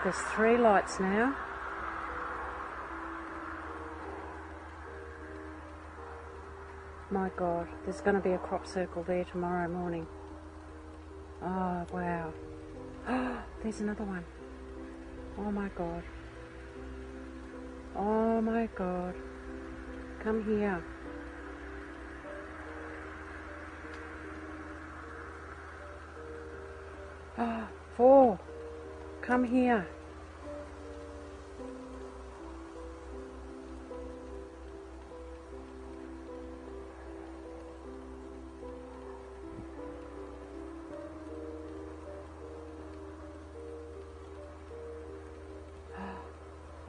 There's 3 lights now. My God, there's going to be a crop circle there tomorrow morning. Oh, wow. Oh, there's another one. Oh my God. Oh my God. Come here. Oh, 4. Come here.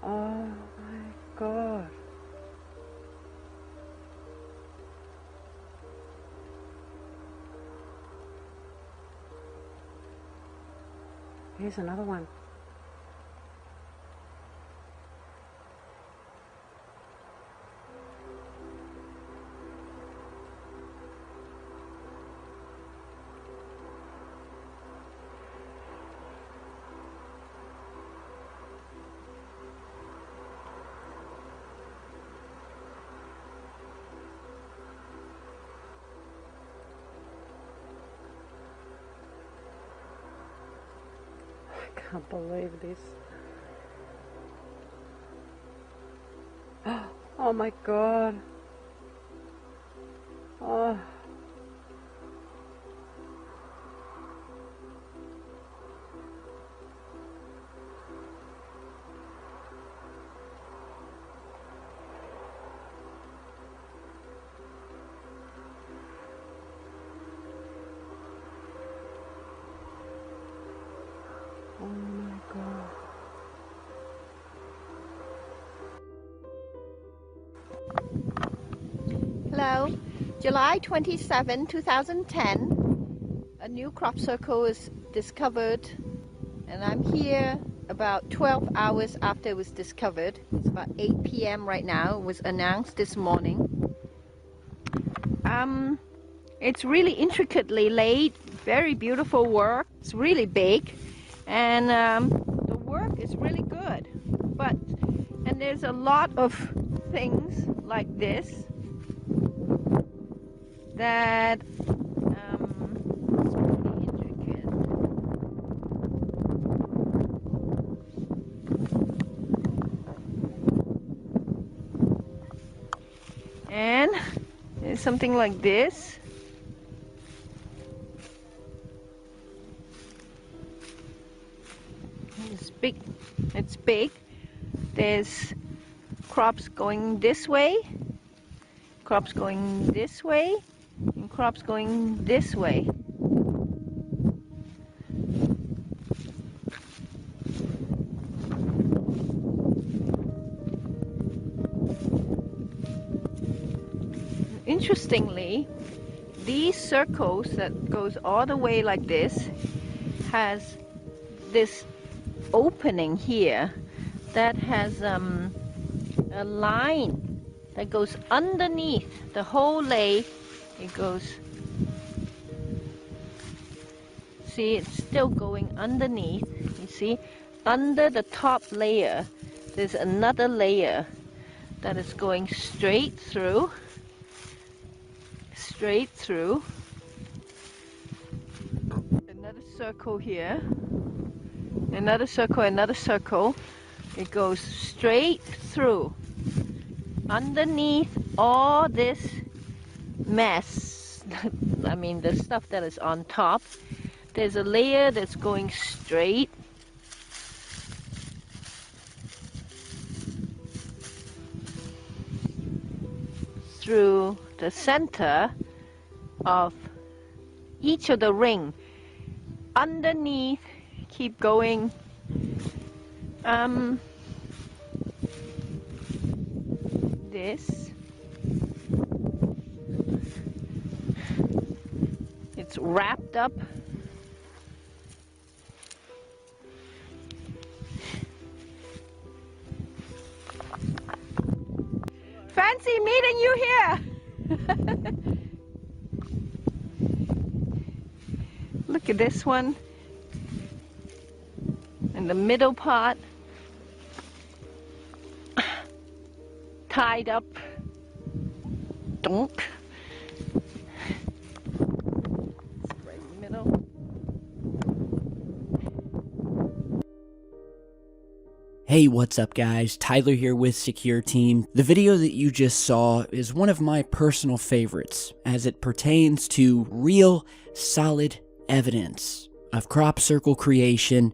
Oh my God. Here's another one. I can't believe this. Oh my God. Oh. Oh my God. Hello, July 27, 2010. A new crop circle is discovered, and I'm here about 12 hours after it was discovered. It's about 8 p.m. right now. It was announced this morning. It's really intricately laid, very beautiful work. It's really big, and the work is really good. And there's a lot of things like this that it's really intricate. And there's something like this. It's big. It's big. There's crops going this way, crops going this way, and crops going this way. Interestingly, these circles that goes all the way like this has this opening here that has a line that goes underneath the whole lay. It goes, see, it's still going underneath. You see, under the top layer there's another layer that is going straight through, another circle here, another circle, another circle. It goes straight through underneath all this mess. I mean, the stuff that is on top. There's a layer that's going straight. Through the center of each of the ring. Underneath, keep going. This. It's wrapped up. Fancy meeting you here. Look at this one. In the middle part. Tied up. Donk. Right in the middle. Hey, what's up guys? Tyler here with Secure Team. The video that you just saw is one of my personal favorites as it pertains to real, solid evidence of crop circle creation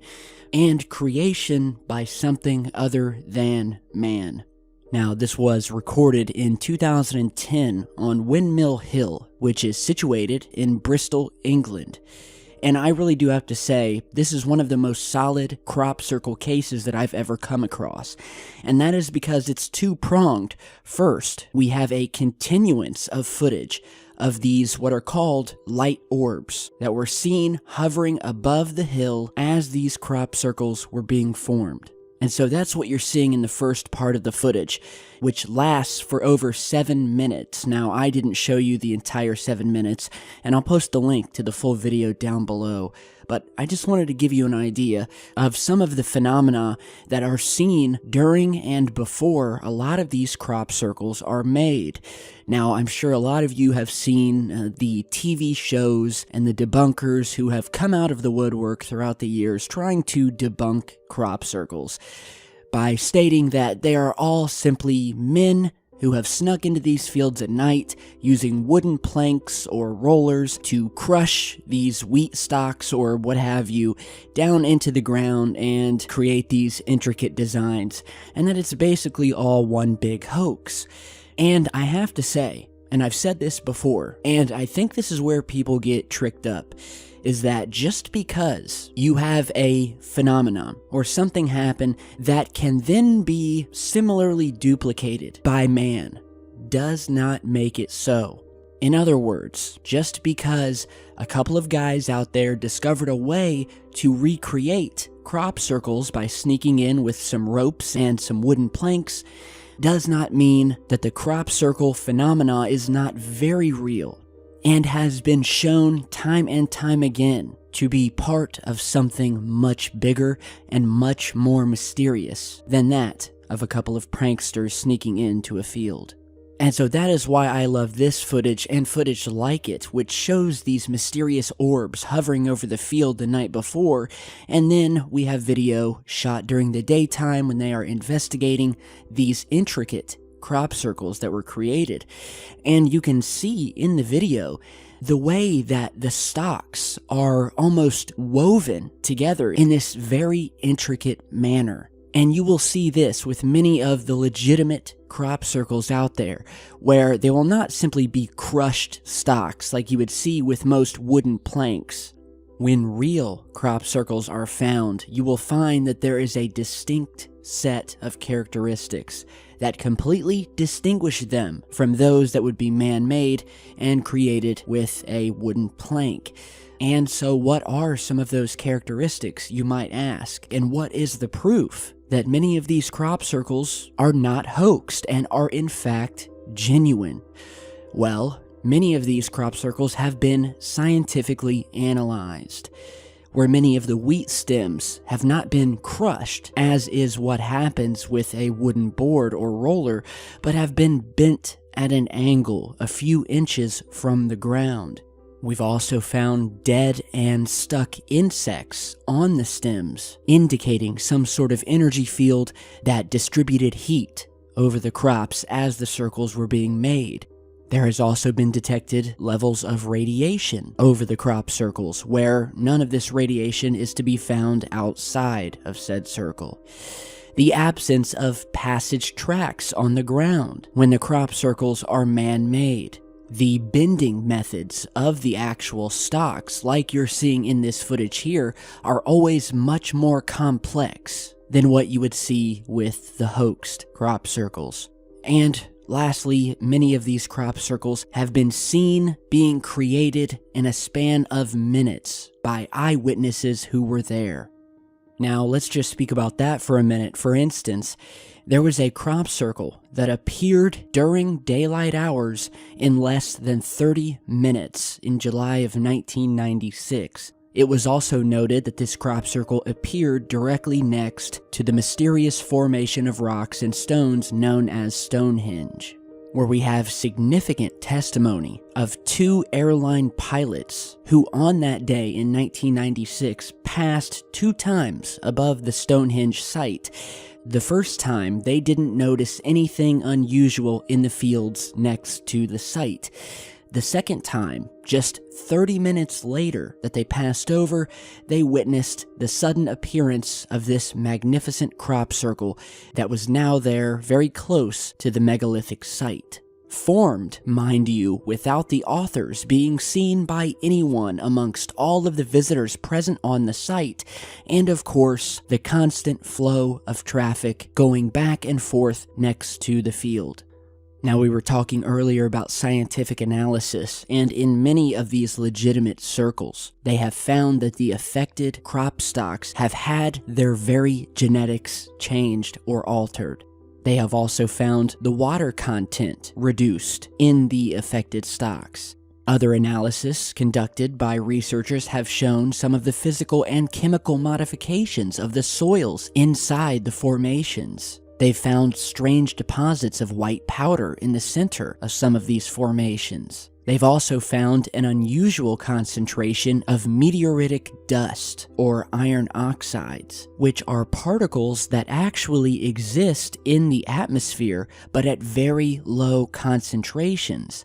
and creation by something other than man. Now, this was recorded in 2010 on Windmill Hill, which is situated in Bristol, England. And I really do have to say, this is one of the most solid crop circle cases that I've ever come across. And that is because it's two-pronged. First, we have a continuance of footage of these what are called light orbs that were seen hovering above the hill as these crop circles were being formed. And so that's what you're seeing in the first part of the footage, which lasts for over 7 minutes. Now, I didn't show you the entire 7 minutes, and I'll post the link to the full video down below. But I just wanted to give you an idea of some of the phenomena that are seen during and before a lot of these crop circles are made. Now, I'm sure a lot of you have seen the TV shows and the debunkers who have come out of the woodwork throughout the years trying to debunk crop circles by stating that they are all simply men who have snuck into these fields at night using wooden planks or rollers to crush these wheat stalks or what have you down into the ground and create these intricate designs, and that it's basically all one big hoax. And I have to say, and I've said this before, and I think this is where people get tricked up, is that just because you have a phenomenon or something happen that can then be similarly duplicated by man does not make it so. In other words, just because a couple of guys out there discovered a way to recreate crop circles by sneaking in with some ropes and some wooden planks does not mean that the crop circle phenomena is not very real and has been shown time and time again to be part of something much bigger and much more mysterious than that of a couple of pranksters sneaking into a field. And so that is why I love this footage and footage like it, which shows these mysterious orbs hovering over the field the night before, and then we have video shot during the daytime when they are investigating these intricate crop circles that were created. And you can see in the video the way that the stalks are almost woven together in this very intricate manner. And you will see this with many of the legitimate crop circles out there, where they will not simply be crushed stalks like you would see with most wooden planks. When real crop circles are found, you will find that there is a distinct set of characteristics that completely distinguish them from those that would be man-made and created with a wooden plank. And so what are some of those characteristics, you might ask, and what is the proof that many of these crop circles are not hoaxed and are in fact genuine? Well, many of these crop circles have been scientifically analyzed, where many of the wheat stems have not been crushed, as is what happens with a wooden board or roller, but have been bent at an angle a few inches from the ground. We've also found dead and stuck insects on the stems, indicating some sort of energy field that distributed heat over the crops as the circles were being made. There has also been detected levels of radiation over the crop circles, where none of this radiation is to be found outside of said circle. The absence of passage tracks on the ground when the crop circles are man-made. The bending methods of the actual stalks, like you're seeing in this footage here, are always much more complex than what you would see with the hoaxed crop circles. And lastly, many of these crop circles have been seen being created in a span of minutes by eyewitnesses who were there. Now, let's just speak about that for a minute. For instance, there was a crop circle that appeared during daylight hours in less than 30 minutes in July of 1996. It was also noted that this crop circle appeared directly next to the mysterious formation of rocks and stones known as Stonehenge, where we have significant testimony of 2 airline pilots who on that day in 1996 passed 2 times above the Stonehenge site. The first time, they didn't notice anything unusual in the fields next to the site. The second time, just 30 minutes later that they passed over, they witnessed the sudden appearance of this magnificent crop circle that was now there very close to the megalithic site. Formed, mind you, without the authors being seen by anyone amongst all of the visitors present on the site, and of course, the constant flow of traffic going back and forth next to the field. Now, we were talking earlier about scientific analysis, and in many of these legitimate circles, they have found that the affected crop stalks have had their very genetics changed or altered. They have also found the water content reduced in the affected stalks. Other analysis conducted by researchers have shown some of the physical and chemical modifications of the soils inside the formations. They've found strange deposits of white powder in the center of some of these formations. They've also found an unusual concentration of meteoritic dust, or iron oxides, which are particles that actually exist in the atmosphere, but at very low concentrations.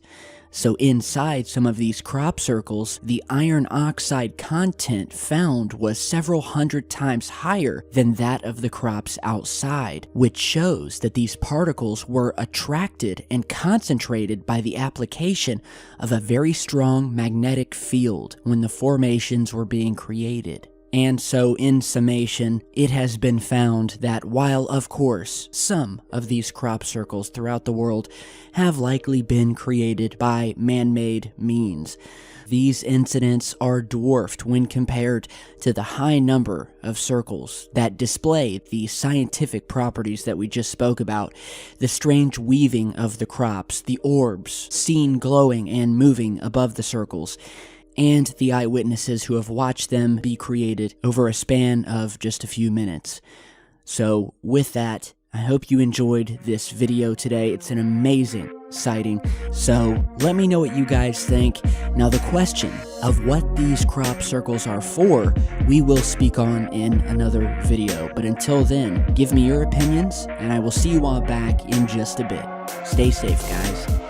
So inside some of these crop circles, the iron oxide content found was several hundred times higher than that of the crops outside, which shows that these particles were attracted and concentrated by the application of a very strong magnetic field when the formations were being created. And so, in summation, it has been found that while, of course, some of these crop circles throughout the world have likely been created by man-made means, these incidents are dwarfed when compared to the high number of circles that display the scientific properties that we just spoke about, the strange weaving of the crops, the orbs seen glowing and moving above the circles, and the eyewitnesses who have watched them be created over a span of just a few minutes. So with that, I hope you enjoyed this video today. It's an amazing sighting, so let me know what you guys think. Now, the question of what these crop circles are for, we will speak on in another video. But until then, give me your opinions, and I will see you all back in just a bit. Stay safe, guys.